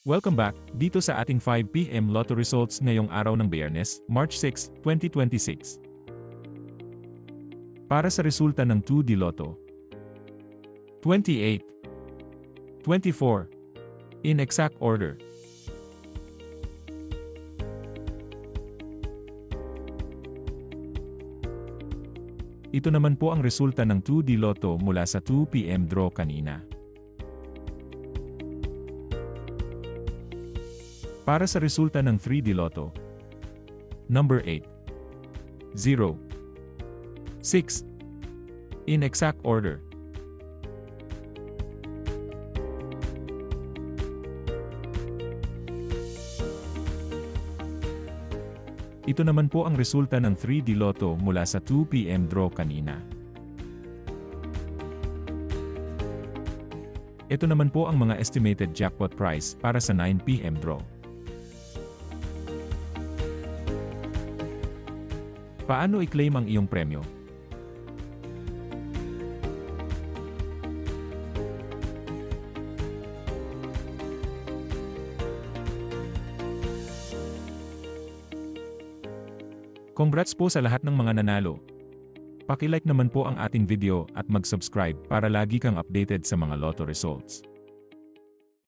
Welcome back, dito sa ating 5 PM Lotto results ngayong araw ng Biyernes, March 6, 2026. Para sa resulta ng 2D Lotto, 28, 24, in exact order. Ito naman po ang resulta ng 2D Lotto mula sa 2 PM draw kanina. Para sa resulta ng 3D Lotto, number 8, 0, 6, in exact order. Ito naman po ang resulta ng 3D Lotto mula sa 2 PM draw kanina. Ito naman po ang mga estimated jackpot price para sa 9 PM draw. Paano i-claim ang iyong premyo? Congrats po sa lahat ng mga nanalo. Paki-like naman po ang ating video at mag-subscribe para lagi kang updated sa mga lotto results.